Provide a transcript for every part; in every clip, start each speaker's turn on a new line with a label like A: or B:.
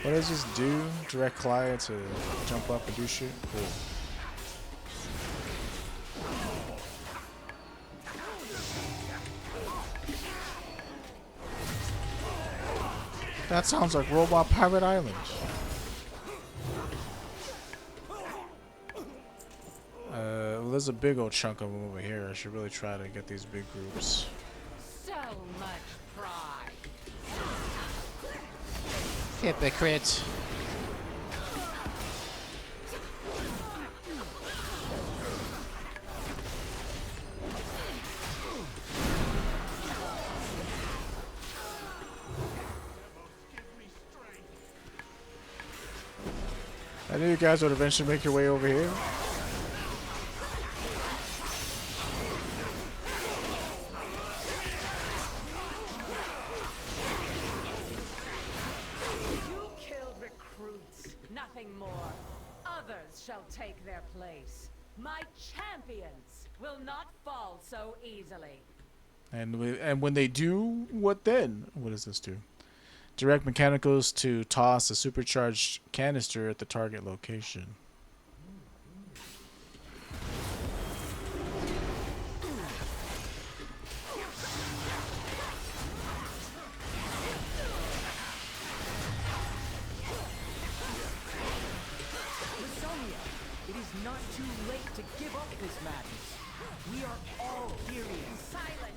A: What does this do? Direct client to jump up and do shit? Cool. That sounds like Robot Pirate Island. Well, there's a big old chunk of them over here. I should really try to get these big groups.
B: So much pride.
A: Hypocrite. I knew you guys would eventually make your way over here.
B: You killed recruits, nothing more. Others shall take their place. My champions will not fall so easily.
A: And when they do, what then? What does this do? Direct mechanicals to toss a supercharged canister at the target location.
C: It is not too late to give up this madness. We are all Kyrian.
B: Silent.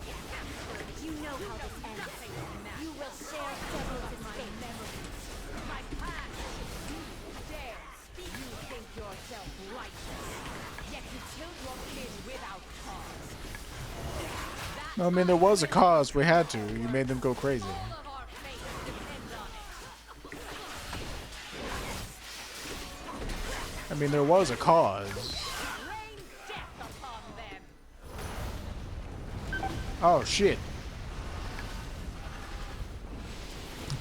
D: You know how this ends. You will share Severus' fate.
B: My past. You dare speak. You think yourself righteous. Yet you killed your kin without cause.
A: I mean, there was a cause. We had to. You made them go crazy.
B: All of our fate depends on it.
A: I mean, there was a cause.
B: Rain death upon them.
A: Oh, shit.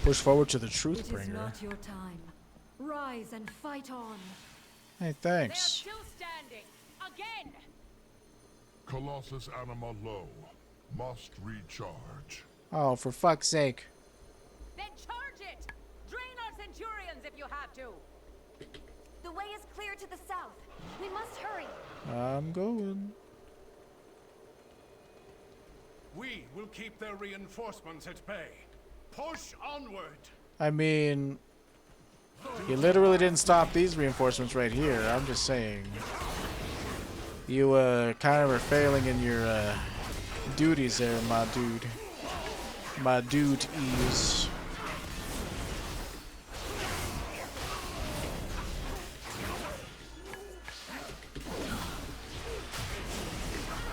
A: Push forward to the
D: It
A: truth
D: is
A: bringer.
D: not your time. Rise and fight on.
A: Hey,
B: They're
A: thanks.
B: still standing. Again.
E: Colossus Anima low. Must recharge.
A: Oh, for fuck's sake.
B: Then charge it. Drain our centurions if you have to.
D: The way is clear to the south. We must hurry.
A: I'm going.
F: We will keep their reinforcements at bay. Push onward.
A: I mean, you literally didn't stop these reinforcements right here. I'm just saying. You, kind of are failing in your, duties there, my dude. My dude is.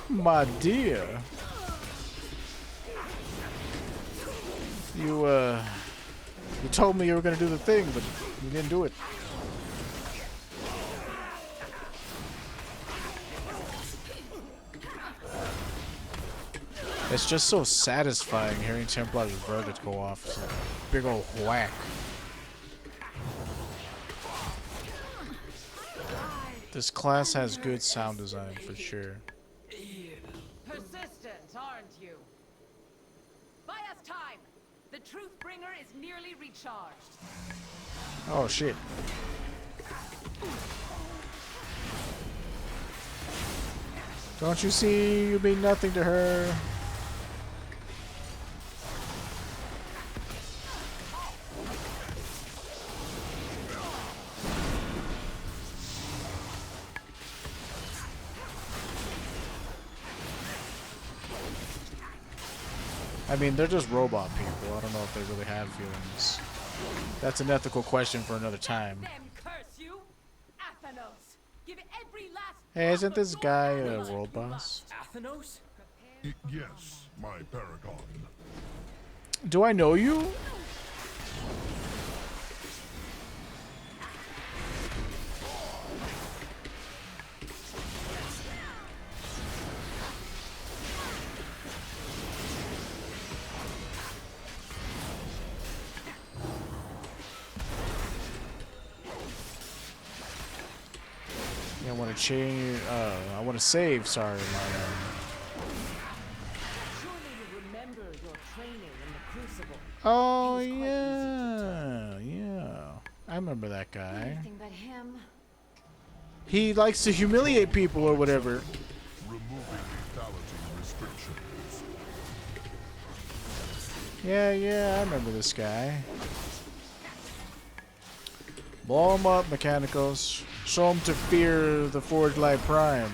A: My dear. You told me you were gonna do the thing, but you didn't do it. It's just so satisfying hearing Templar's verdict go off. It's like a big old whack. This class has good sound design for sure.
B: Persistent, aren't you? Buy us time. The truth bringer is nearly recharged.
A: Oh shit. Don't you see you mean nothing to her? I mean, they're just robot people. I don't know if they really have feelings. That's an ethical question for another time.
B: Them curse you, Athenos. Give every last.
A: Hey, isn't this guy a world boss?
C: Athenos?
E: Yes, my paragon.
A: Do I know you? I want to change. I want to save. Sorry, my.
C: Surely you remember your training in the Crucible.
A: Oh yeah, yeah. I remember that guy.
D: Anything but him.
A: He likes to humiliate people or whatever.
E: Removing lethality restrictions.
A: Yeah, I remember this guy. Blow him up, Mechanicals. Show him to fear the Forged Light Prime.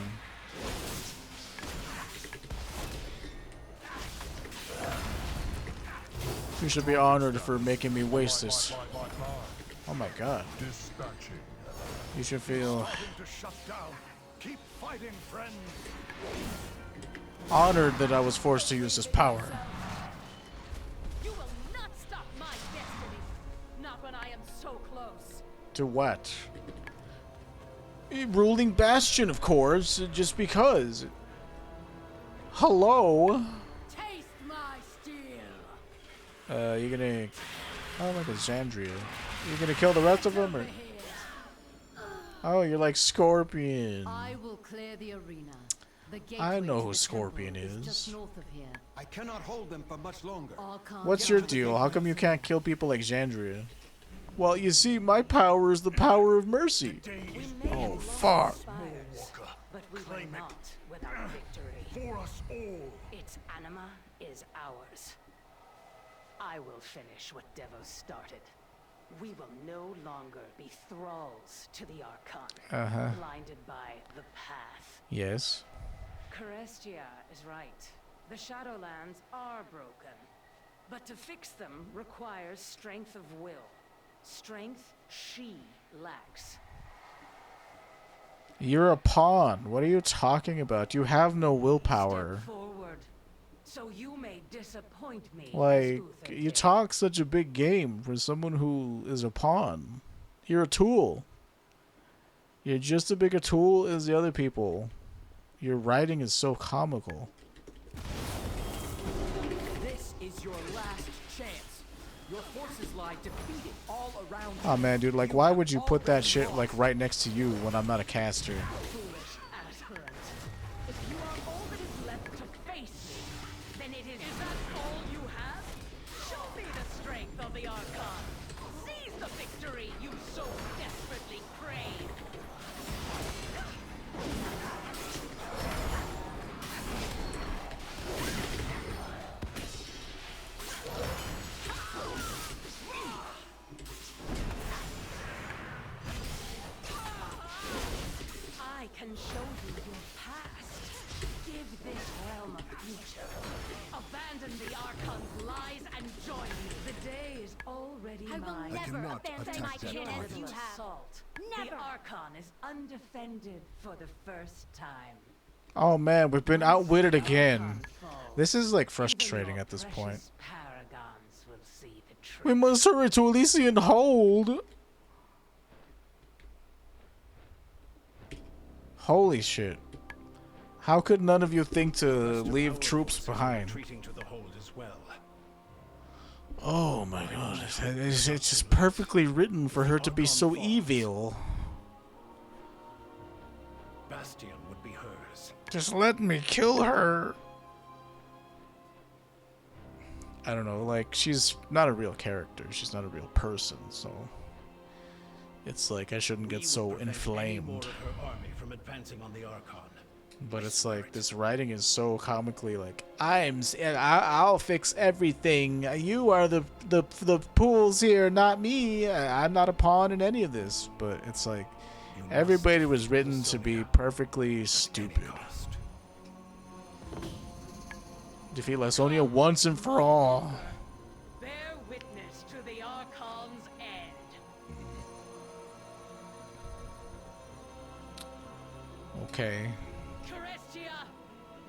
A: You should be honored for making me waste this. Oh my god.
E: Dispatching.
A: You should feel
F: To shut down. Keep fighting, friend.
A: honored that I was forced to use this power.
B: You will not stop my destiny. Not when I am so close.
A: To what? Ruling Bastion, of course, just because. Hello?
B: Taste my steel.
A: You're gonna... Oh, like a Xandria. You're gonna kill the rest of them, or... Oh, you're like Scorpion.
G: I will clear the arena. The
A: I
G: gateway
A: know
G: to
A: who
G: the
A: Scorpion
G: temple
A: is.
G: Just north of here.
C: I cannot hold them for much longer.
G: Archon
A: What's your deal? How come you can't kill people like Xandria? Well, you see, my power is the power of mercy. Oh, fuck.
B: But we will not without victory.
F: For us all.
B: Its anima is ours. I will finish what Devos started. We will no longer be thralls to the Archon, blinded by the path.
A: Yes.
B: Carestia is right. The Shadowlands are broken. But to fix them requires strength of will. Strength she lacks.
A: You're a pawn. What are you talking about? You have no willpower.
B: Step forward, so you may disappoint me. as
A: Like,
B: Uther
A: you
B: did.
A: talk such a big game for someone who is a pawn. You're a tool. You're just as big a tool as the other people. Your writing is so comical.
C: This is your last chance. Your forces lie defeated all around you.
A: Oh man, dude, like, why would you put that shit, like, right next to you when I'm not a caster?
B: Foolish aspirant. If you are all that is left to face me, then it is that all you have? Show me the strength of the Archon. Seize the victory you so desperately crave. I can show you your past. Give this realm a future. Abandon the Archon's lies and join me. The day is already
D: I will
B: mine.
D: never
E: cannot
D: abandon my
E: attack that
D: kin as
E: planet.
D: you have.
B: Assault.
D: Never.
B: The Archon is undefended for the first time.
A: Oh man, we've been outwitted again.
B: Archon falls.
A: This is, like,
B: Even
A: frustrating
B: your
A: at this point.
B: precious Paragons will see the truth.
A: We must hurry to Elysian Hold! Holy shit. How could none of you think to leave troops behind?
F: Retreating to the hold as well.
A: Oh my god, it's just perfectly written for her to be so evil.
F: Bastion would be hers.
A: Just let me kill her. I don't know, like, she's not a real character. She's not a real person, so... It's like, I shouldn't get so inflamed.
F: More of her army from advancing on the Archon.
A: But it's like, this writing is so comically like, I'll fix everything. You are the pools here, not me. I'm not a pawn in any of this. But it's like, everybody was written to be perfectly stupid. Defeat Lasonia once and for all.
B: Bear witness to the Archon's end.
A: Okay.
B: Carestia,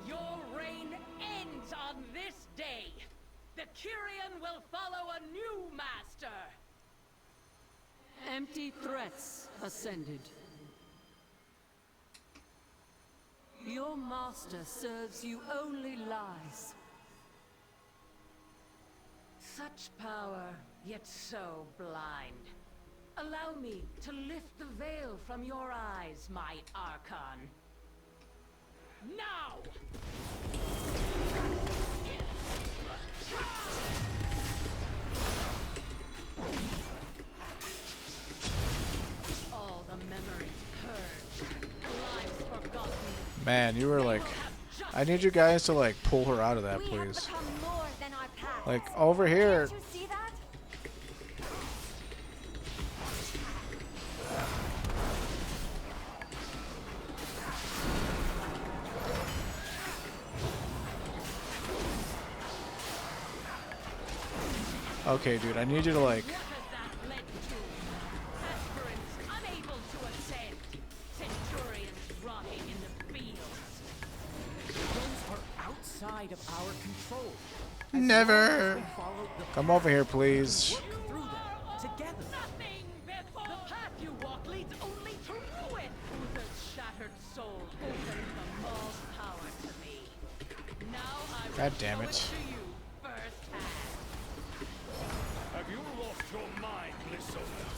B: your reign ends on this day. The Kyrian will follow a new master.
G: Empty threats ascended. Your master serves you only lies.
B: Such power, yet so blind. Allow me to lift the veil from your eyes, my Archon. Now!
A: Man, you were like... I need you guys to like pull her out of that,
D: We have
A: please.
D: become more than our past.
A: Like, over here.
D: Can't you see that?
A: Okay, dude, I need you to like...
B: What has that led to? Aspirants unable to ascend. Centurions rotting in the fields.
C: Those are outside of our control.
A: Never!
C: We follow the
A: Come over here, please.
C: work through them together.
B: Nothing before. The path you walk leads only to ruin. Uther's shattered soul opens the Maul's power to me. Now I will
A: God damn
B: show
A: it.
B: to you firsthand.
F: Have you lost your mind, Lysoda?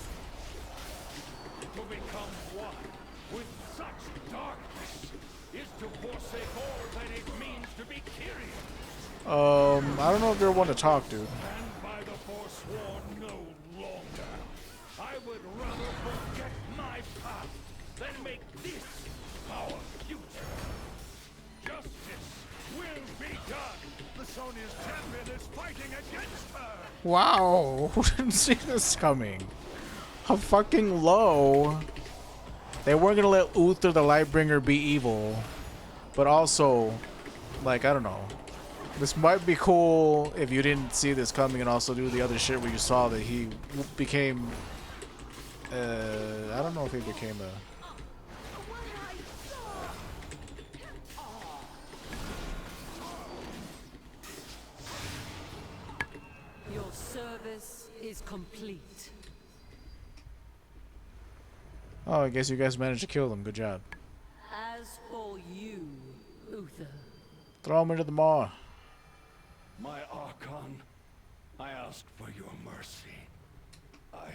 F: To become one with such darkness is to forsake all that it means to be Kyrian.
A: I don't know if you're one to talk, dude.
F: And by the Forsworn no longer. I would rather forget my past than make this our future. Justice will be done. Lysonia's champion is fighting against her.
A: Wow, who didn't see this coming? How fucking low. They weren't gonna let Uther the Lightbringer be evil. But also, like, I don't know. This might be cool if you didn't see this coming and also do the other shit where you saw that he became... I don't know if he became a...
G: Your service is complete.
A: Oh, I guess you guys managed to kill them. Good job.
G: As for you, Uther,
A: Throw him into the maw.
F: My Archon, I ask for your mercy. I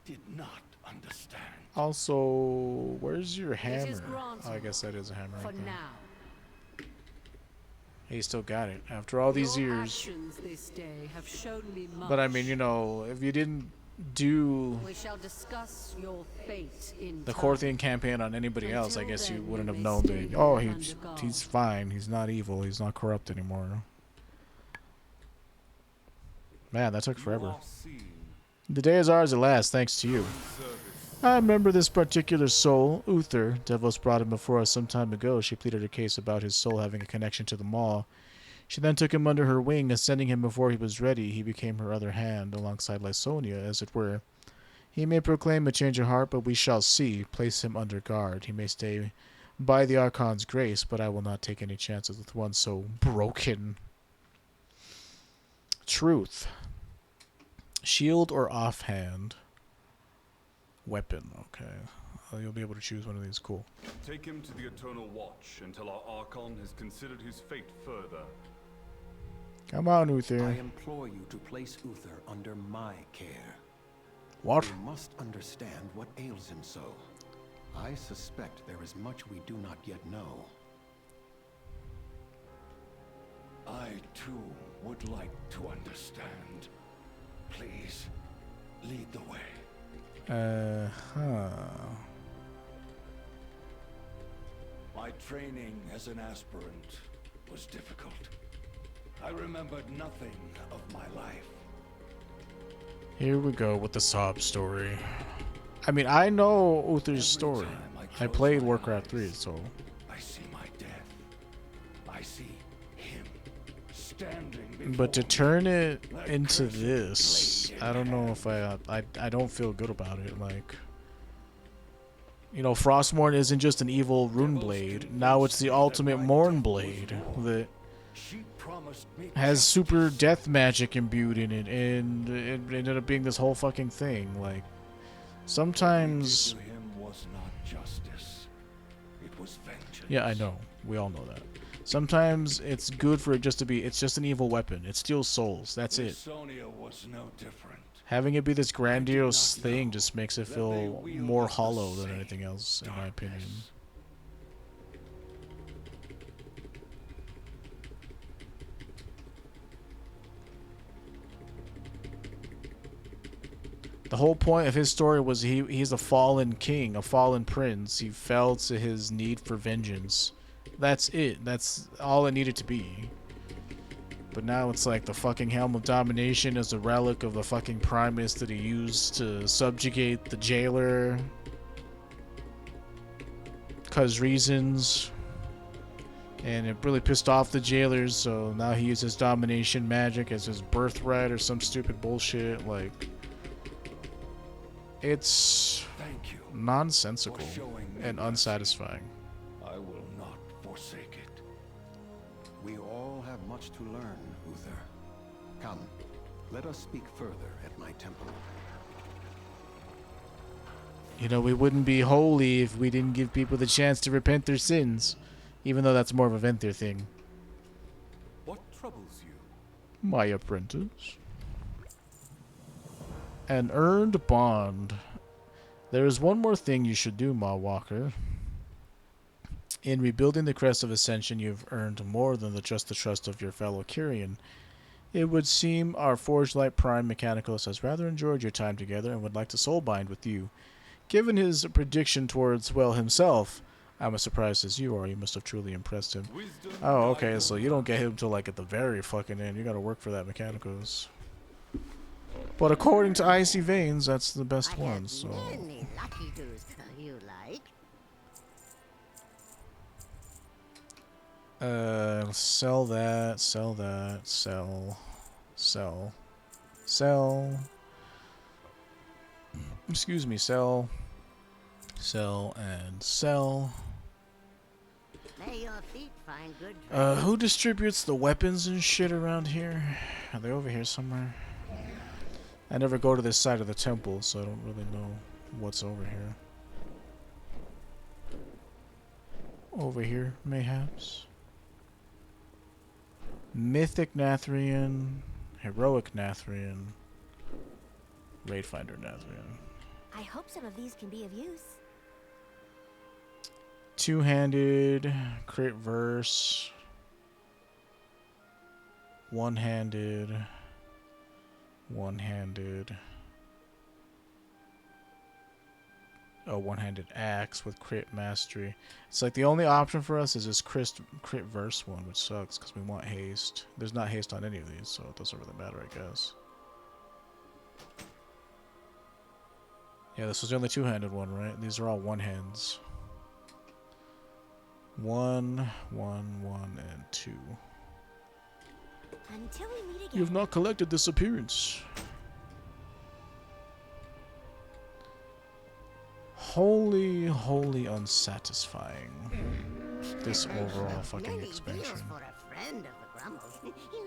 F: did not understand.
A: Also, where's your hammer?
G: is granted
A: Oh, I guess that is a hammer
G: for
A: right there.
G: now.
A: He still got it after all these
G: Your
A: years.
G: actions this day have shown me much.
A: But I mean, you know, if you didn't do
G: We shall discuss your fate in
A: the
G: time.
A: Corthian campaign on anybody else, I
G: Until
A: guess you
G: then,
A: wouldn't
G: you
A: have
G: may
A: known
G: stay
A: that. Oh,
G: here
A: he's
G: under guard.
A: he's fine. He's not evil. He's not corrupt anymore. Man, that took forever. The day is ours at last, thanks to you. I remember this particular soul, Uther. Devos brought him before us some time ago. She pleaded her case about his soul having a connection to the Maw. She then took him under her wing, ascending him before he was ready. He became her other hand, alongside Lysonia, as it were. He may proclaim a change of heart, but we shall see. Place him under guard. He may stay by the Archon's grace, but I will not take any chances with one so broken. Truth. Shield or offhand? Weapon, okay. You'll be able to choose one of these. Cool.
H: Take him to the Eternal Watch until our Archon has considered his fate further.
A: Come on,
I: I
A: Uther.
I: implore you to place Uther under my care.
A: What?
I: You must understand what ails him so. I suspect there is much we do not yet know.
F: I too would like to understand. Please, lead the way. My training as an aspirant was difficult. I remembered nothing of my life.
A: Here we go with the sob story. I mean, I know Uther's story. I played Warcraft 3, so...
F: I see my death. I see him standing before
A: But to
F: me.
A: turn it
F: That
A: into
F: cursed
A: this,
F: blade
A: I don't know if I don't feel good about it. Like, you know, Frostmourne isn't just an evil rune blade. Now it's the ultimate Morn blade that
F: She promised me
A: has super death magic imbued in it, and it ended up being this whole fucking thing. Like, sometimes,
F: to him was not justice. It was vengeance.
A: yeah, I know, we all know that. Sometimes it's good for it just to be, it's just an evil weapon. It steals souls. That's it.
F: Sonia was no different.
A: Having it be this grandiose thing just makes it feel more hollow than anything else, in my opinion. The whole point of his story was he's a fallen king, a fallen prince. He fell to his need for vengeance, That's it. That's all it needed to be. But now it's like the fucking Helm of Domination is a relic of the fucking Primus that he used to subjugate the jailer. 'Cause reasons. And it really pissed off the jailers, so now he uses domination magic as his birthright or some stupid bullshit. Like, it's nonsensical and unsatisfying.
F: I will not forsake it.
I: We all have much to learn, Uther. Come, let us speak further at my temple.
A: You know, we wouldn't be holy if we didn't give people the chance to repent their sins. Even though that's more of a Venthyr thing.
H: What troubles you?
A: My apprentice. An earned bond. There is one more thing you should do, Mawwalker. In rebuilding the Crest of Ascension, you've earned more than just the trust of your fellow Kyrian. It would seem our Forged Light Prime Mechanicus has rather enjoyed your time together and would like to soulbind with you. Given his prediction towards, well, himself, I'm as surprised as you are. You must have truly impressed him. Oh, okay, so you don't get him till like at the very fucking end. You gotta work for that Mechanicus. But according to Icy Veins, that's the best one, so...
D: Many lucky do's you like.
A: Sell that, sell. Excuse me, sell, and sell.
D: May your feet find good
A: Who distributes the weapons and shit around here? Are they over here somewhere? I never go to this side of the temple, so I don't really know what's over here. Over here, mayhaps? Mythic Nathrian, Heroic Nathrian, Raidfinder Nathrian.
D: I hope some of these can be of use.
A: Two-handed, crit verse, one-handed, oh, one-handed axe with crit mastery. It's like the only option for us is this crit verse one, which sucks because we want haste. There's not haste on any of these, so it doesn't really matter, I guess. Yeah, this was the only two-handed one, right? These are all one-hands. 1, 1, and 2.
D: Until we meet again.
A: You have not collected this appearance. Wholly unsatisfying. This overall fucking expansion.
D: For a friend of the Grumbles,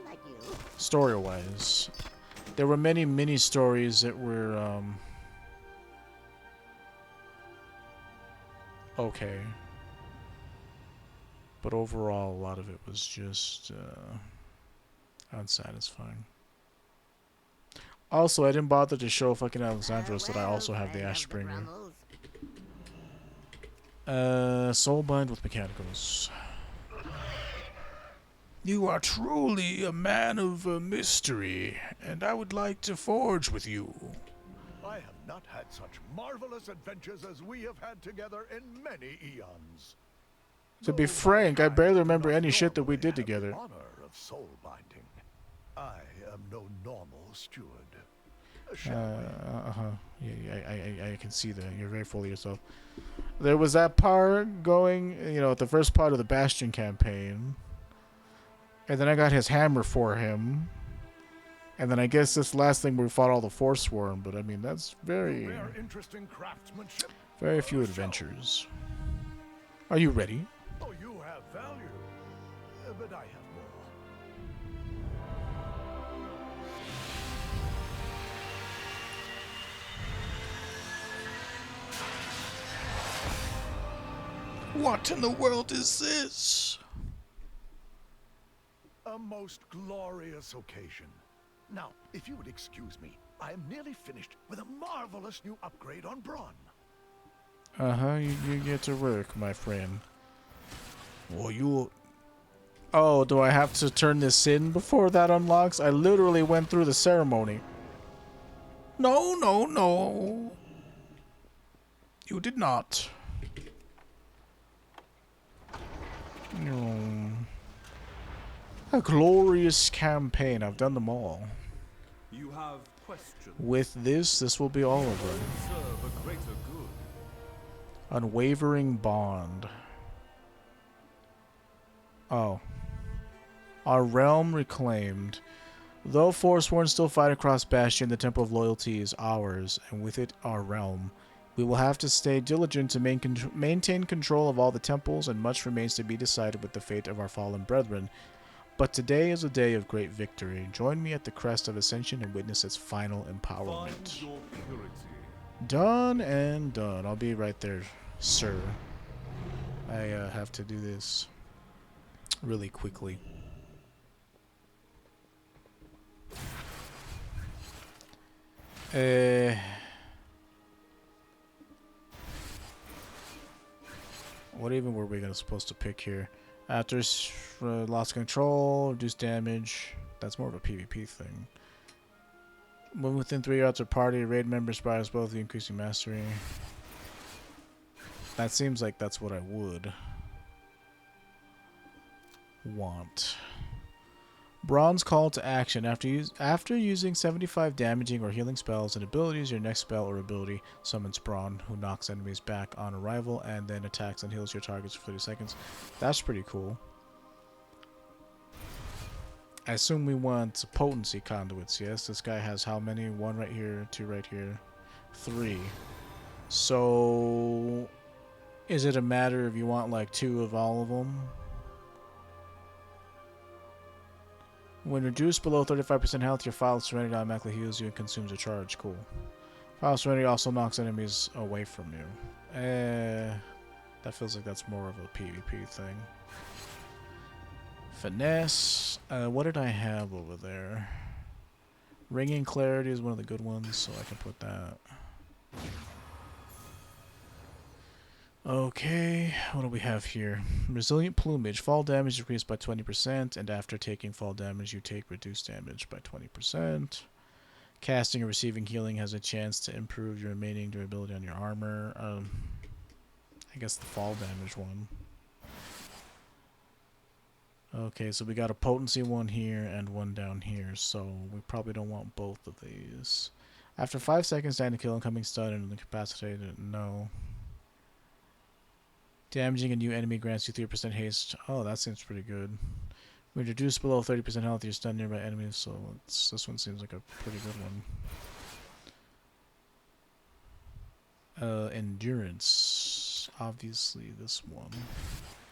D: like you.
A: Story-wise, there were many mini-stories that were, okay. But overall, a lot of it was just unsatisfying. Also, I didn't bother to show fucking Alexandros that I also have the Ashbringer. Soulbind with Mechanicals. You are truly a man of mystery, and I would like to forge with you.
F: I have not had such marvelous adventures as we have had together in many eons.
A: To be frank, I barely remember any shit that we did together.
F: Honor of soul binding. I am no normal steward.
A: Yeah, I can see that. You're very full of yourself. There was that part going, you know, at the first part of the Bastion campaign. And then I got his hammer for him. And then I guess this last thing we fought all the Forsworn, but I mean, that's very
F: interesting craftsmanship.
A: Very few adventures. Are you ready?
F: Oh, you have value, but I have more.
A: What in the world is this?
F: A most glorious occasion. Now, if you would excuse me, I am nearly finished with a marvelous new upgrade on Brawn.
A: You get to work, my friend. Well, you... Oh, do I have to turn this in before that unlocks? I literally went through the ceremony. No. You did not. A glorious campaign. I've done them all.
H: You have questions.
A: With this will be all of them.
H: Serve a greater good.
A: Unwavering bond. Oh. Our realm reclaimed. Though Forsworn still fight across Bastion, the Temple of Loyalty is ours, and with it our realm. We will have to stay diligent to maintain control of all the temples, and much remains to be decided with the fate of our fallen brethren. But today is a day of great victory. Join me at the crest of Ascension and witness its final empowerment.
H: Find your purity.
A: Done and done. I'll be right there, sir. I have to do this really quickly. What even were we supposed to pick here? After lost control, reduce damage. That's more of a PvP thing. When within 3 yards of party, raid member inspires both the increasing mastery. That seems like that's what I would want. Bronze call to action. After using 75 damaging or healing spells and abilities, your next spell or ability summons Brawn, who knocks enemies back on arrival and then attacks and heals your targets for 30 seconds. That's pretty cool. I assume we want potency conduits, yes? This guy has how many? 1 right here, 2 right here, 3. So, is it a matter if you want like 2 of all of them? When reduced below 35% health, your File of Serenity automatically heals you and consumes a charge. Cool. File of Serenity also knocks enemies away from you. That feels like that's more of a PvP thing. Finesse. What did I have over there? Ringing Clarity is one of the good ones, so I can put that. Okay, what do we have here? Resilient Plumage. Fall damage decreased by 20%, and after taking fall damage, you take reduced damage by 20%. Casting or receiving healing has a chance to improve your remaining durability on your armor. I guess the fall damage one. Okay, so we got a potency one here and one down here, so we probably don't want both of these. After 5 seconds, stand to kill incoming stun and incapacitated. No. Damaging a new enemy grants you 3% haste. Oh, that seems pretty good. When reduced below 30% health, you're stunned nearby enemies, so this one seems like a pretty good one. Endurance. Obviously this one.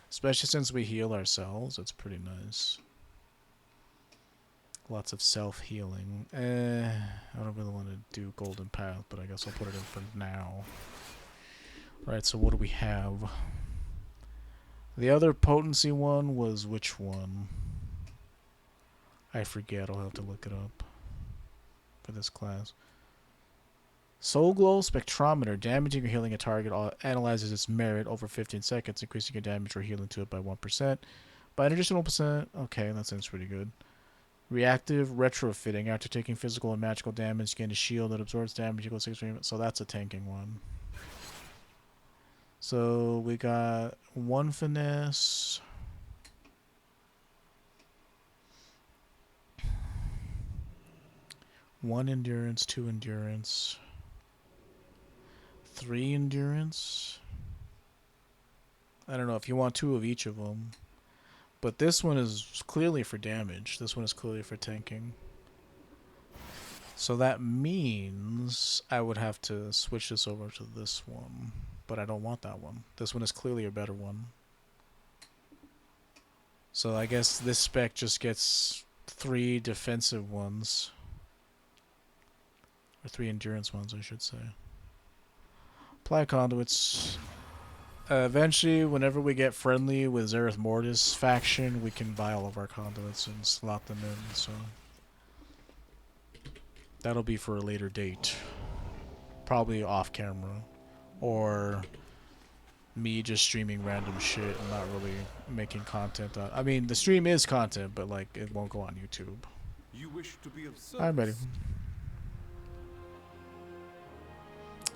A: Especially since we heal ourselves, it's pretty nice. Lots of self-healing. I don't really want to do Golden Path, but I guess I'll put it in for now. Right, so what do we have? The other potency one was which one? I forget, I'll have to look it up for this class. Soul Glow Spectrometer. Damaging or healing a target analyzes its merit over 15 seconds, increasing your damage or healing to it by 1%. By an additional percent. Okay, that sounds pretty good. Reactive Retrofitting. After taking physical and magical damage, gain a shield that absorbs damage equal to 6%. So that's a tanking one. So we got 1 finesse. One endurance, 2 endurance, 3 endurance. I don't know if you want 2 of each of them. But this one is clearly for damage. This one is clearly for tanking. So that means I would have to switch this over to this one. But I don't want that one. This one is clearly a better one. So I guess this spec just gets 3 defensive ones. Or 3 endurance ones, I should say. Apply conduits. Eventually, whenever we get friendly with Zereth Mortis faction, we can buy all of our conduits and slot them in, so... That'll be for a later date. Probably off camera. Or me just streaming random shit and not really making content on... I mean, the stream is content, but like, it won't go on YouTube.
H: You wish to be of service.
A: I'm ready.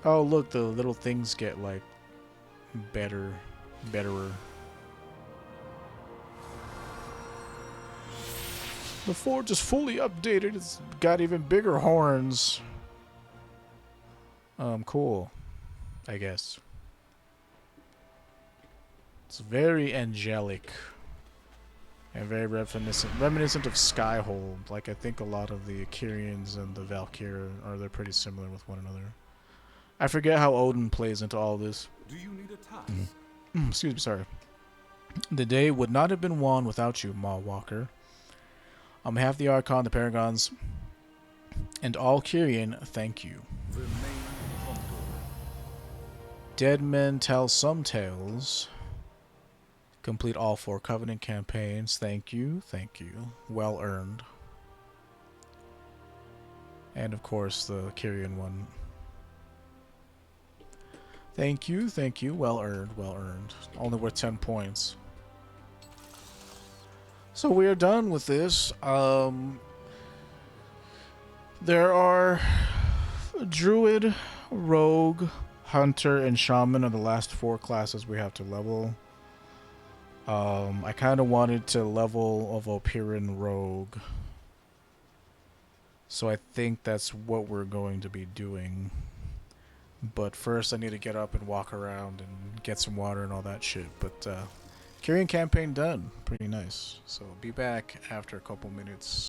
A: Oh, look, the little things get, like, betterer. The forge is fully updated. It's got even bigger horns. Cool. I guess. It's very angelic. And very reminiscent of Skyhold. Like, I think a lot of the Kyrians and the Valkyrie they're pretty similar with one another. I forget how Odin plays into all this.
H: Do you need a task?
A: Excuse me, sorry. The day would not have been won without you, Maw Walker. On behalf of the Archon, the Paragons, and all Kyrian, thank you.
H: Remain humble.
A: Dead men tell some tales. Complete all 4 Covenant campaigns. Thank you. Thank you. Well earned. And of course the Kyrian one. Thank you. Thank you. Well earned. Well earned. Only worth 10 points. So we are done with this. There are Druid, Rogue, Hunter, and Shaman are the last 4 classes we have to level. I kind of wanted to level Volpyran Rogue. So I think that's what we're going to be doing. But first I need to get up and walk around and get some water and all that shit. But Kyrian campaign done. Pretty nice. So be back after a couple minutes.